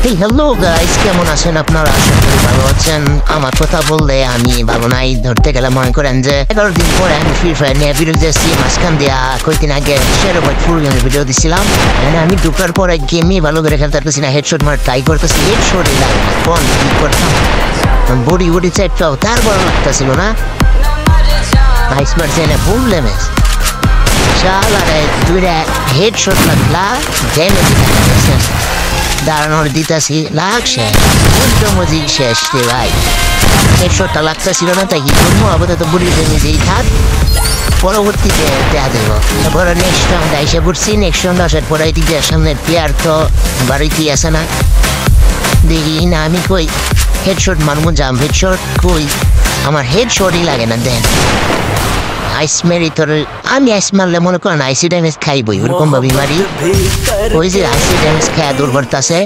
Hey, hello guys, কেমন আছেন আপনারা? আশা করি ভালো আছেন। আমার কথা বললে আমি ভালো নাই, ধরতে গেলে মনে করেন যে 11 দিন পরে আমি ফ্রি ফায়ার নিয়ে ভিডিও দিয়েছি। মাঝখান দিয়া কয়েকদিন আগে শেয়ারবাইট ফুল গেমের ভিডিও দিছিলাম। আমি ঢুকার পরে গেমই ভালো করে খেলতে পারতেছি না, হেডশট মার ট্রাই করতেছি, হেডশটই লাগে না। কোন কি করতাম, বডি বডি চাইটাও তার বড় লাগতেছিল না। নাইস মারছে না, ফুল ড্যামেজ। শালারে দুইটা হেডশট লাগলা, ড্যামেজ দিতে দাঁড়ানোর দিতেছি, লাগছে মজি শেষ রে ভাই। হেডশটটা লাগতেছিল না, তাই কি করবো? আপাতত বুড়ি ড্যামেজেই থাক, পরবর্তীতে দেয়া দেব। তারপরে নেক্সট রাউন্ড এসে পড়ছি। নেক্সট রাউন্ড আসার পরে এদিকে সামনের প্লেয়ার তো বাড়িতেই আসে না, দেখি না আমি কই হেডশট মারবো, জাম হেডশট কই, আমার হেডশটই লাগে না। দেন আইস মেরি তোর, আমি আইস মারলে মনে করেন আইসি ড্যামেজ খাইবই, ওরকম ভাবি মারি। ওই যে আইসি ড্যামেজ খায় দূর করতেছে,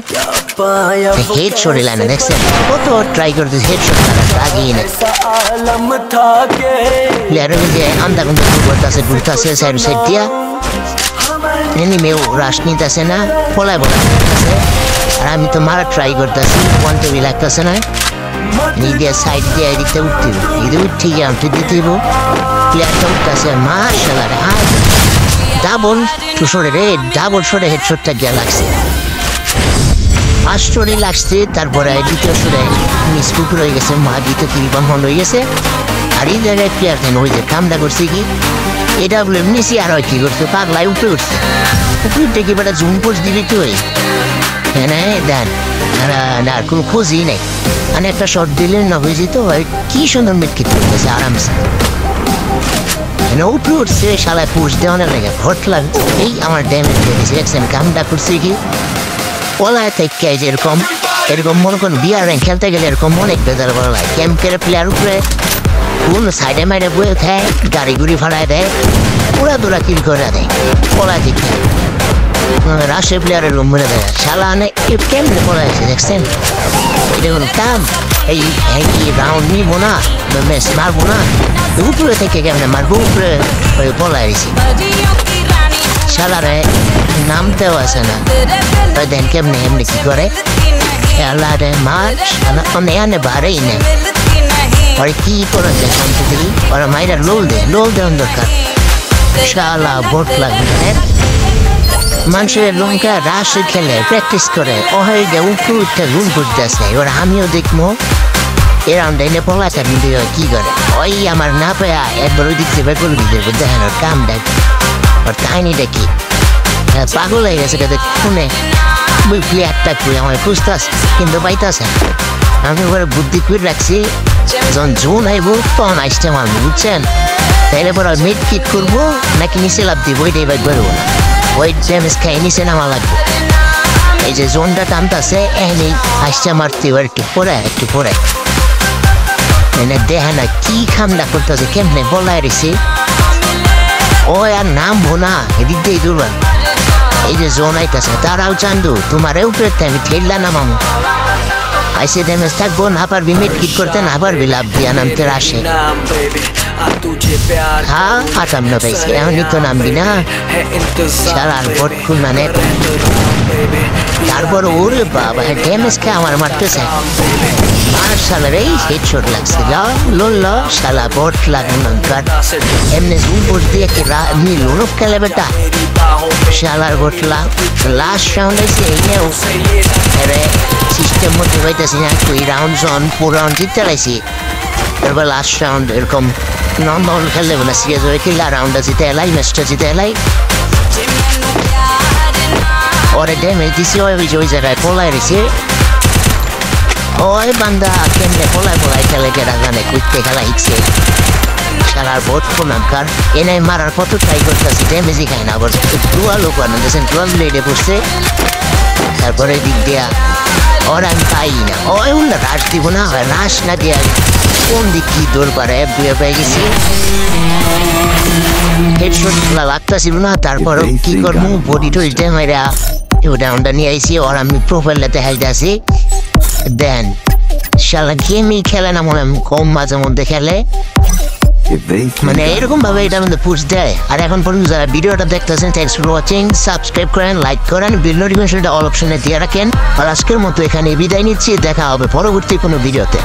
হেডশটই লাগে না। দেখছেন কত ট্রাই করতেছে হেডশট লাগার আগেই না। প্লেয়ারের যে আন্দা কুন্দা দূর করতেছে, ঘুরতেছে সাইড সাইড দিয়া, এনিমেও রাশ নিতেছে না, পলায় বলা করতেছে। আর আমি তো মারা ট্রাই করতেছি, পয়েন্টে লাগতেছে না। নিজের সাইড দিয়ে এদিকটা উঠতে এদিকে উঠতে গিয়ে আমি দিতে দিব। প্লেয়ারটা উঠতেছে, মার্শাল ডাবল সরে রে, ডাবল সরে হেডশটটা গিয়ে লাগছে, ফার্স্ট সরে লাগছে। তারপরে দ্বিতীয় সরে মিস কুকুর হয়ে গেছে, মা দ্বিতীয় কিরিবাম হন হয়ে গেছে। আর এই জায়গায় প্লেয়ার কেন ওই যে কামটা করছে কি, এটা বলে নিচে আর কি করছে, পাগলাই উপরে উঠছে, উপরে উঠে কি বেটা জুম পোস্ট দিবি তুই? হ্যাঁ দেন, আর কোনো খোঁজই নেই। মানে একটা শর্ট দিলে না হয়ে যেত, কি সুন্দর মেটকিট করতেছে আরামসে। উপরে উঠছে, শালায় পুষ দেওয়ানের লেগে ভট লাগছে। এই আমার ড্যামেজ দিয়ে দিয়েছে, দেখছেন কামটা করছে কি ওলায় থেকে এরকম এরকম মনে করুন বিয়ার র্যাঙ্ক খেলতে গেলে এরকম অনেক বেজার করা লাগে। ক্যাম্পের প্লেয়ার উপরে কোন সাইডে মাইডে বয়ে খায়, গাড়ি গুড়ি ভাড়ায় দেয়, ওরা দোরা কিল করে দেয়, ওলায় ঠিক রাশের প্লেয়ারের রুম মেরে দেয়। শালা আনে কেমনে পড়া আছে দেখছেন, এটা কোনো কাম? এই রাউন্ড নিবো না, ম্যাচ মারবো না, উপরে থেকে কেমনে মারবো? উপরে ওই পলা এসেছি, শালারে নামতেও আসে না। দেন কেমনে এমনি কি করে আল্লাহ রে মার, এনে বাড়েই নেই। ওরা কি করে দেখলাম তো দেখি, ওরা মাইরা লোল দেওয়ার দরকার। শালা ভোট লাগবে মানুষের লঙ্কা রাশে খেলে প্র্যাকটিস করে, ও হয়ে যায় উপরে উঠতে রুম করতে আসে। এবার আমিও দেখবো এ রাউন্ড এনে পলাটা ভিডিও কি করে। ওই আমার না পেয়া একবার ওই দিক থেকে করে দিতে দেখেন ওর কাম দেখ, ওর কাহিনিটা কি পাগল হয়ে গেছে। শুনে ওই প্লেয়ারটা খুঁজে আমার খুঁজতাস কিন্তু পাইতাছে। আমি ওরা বুদ্ধি করে রাখছি, যখন জোন আইব তখন আইসটা মারবো, বুঝছেন? তাইলে পরে মিড কিট করবো নাকি নিচে লাভ দিব, ওইটাই বাইক বেরোবো না। ওই ড্যামেজ খাই নিচে নামা লাগবে। এই যে জোনটা টানতেছে, এনে আইসটা মারতে একটু পরে দেখে না কি খামলা করতেছে, কেমনে বলায় রেছে। ও আর নামবো না, এদিক দিয়ে দুর্বল। এই যে জোন আইতেছে, তারাও চান্দু তোমারে উপরে আমি ঠেললা নামাবো, আইসে ড্যামেজ থাকবো, না পারবি মিড কিট করতে, না পারবি লাভ দিয়া নামতে আসে। হ্যাঁ আটাম না পাইছি, এমনই তো নামবি না, সারার ভোট খুল মানে। তারপর ওরে বাবা ড্যামেজ খেয়ে আমার মারতেছে, আর শালার এই হেডশট লাগছে। লোল শালা ভোট লাগানো এমনি জুম পোস্ট দিয়ে কি লোক খেলে বেটা, শালার ভোট লাস্ট রাউন্ড আছে। এইটাও সিস্টেম মধ্যে পাইতেছি না, তুই রাউন্ড জন পুরো রাউন্ড জিততে লাইছি। তারপর লাস্ট রাউন্ড এরকম নর্মাল খেললে না, সিরিয়াস হয়ে খেললে রাউন্ডটা জিতে এলাই, ম্যাচটা জিতে এলাই। ওরে ড্যামেজ দিছি, ওই জায়গায় পলায় রয়েছে। ওই বান্দা কেমনে পলায় খেলে কেরা জানে, কুইতে খেলা হিকছে। সারার ভোট কোনাকার এনে মারার কত ট্রাই করতেছি, ড্যামেজই খায় না। আবার টুয়াল ওখানে দেখছেন, টুয়াল ব্লেডে পড়ছে। তারপরে দিক দিয়া ওর আমি পাই না, ওই উল্লা রাশ দিব না, রাশ না দিয়া কোন দিক কি দৌড় পারে বুয়ে পেয়ে গেছি। হেডশট লাগতেছিল না, তারপরও কি করবো বডি টইতে মেরা ডাউনটা নিয়ে আইসি। ওর আমি প্রোফাইলটাতে হাইতে আছি। দেন শালা গেমই খেলে না, মনে কম মাঝে মধ্যে খেলে। মানে এরকম ভাবে এটা আমাদের পুশ দেয়। আর এখন পর্যন্ত যারা ভিডিওটা দেখতেছেন, থ্যাঙ্কস ফর ওয়াচিং। সাবস্ক্রাইব করেন, লাইক করেন, বিল নোটিফিকেশনটা অল অপশনে দিয়ে রাখেন। আর আজকের মতো এখানে বিদায় নিচ্ছি, দেখা হবে পরবর্তী কোনো ভিডিওতে।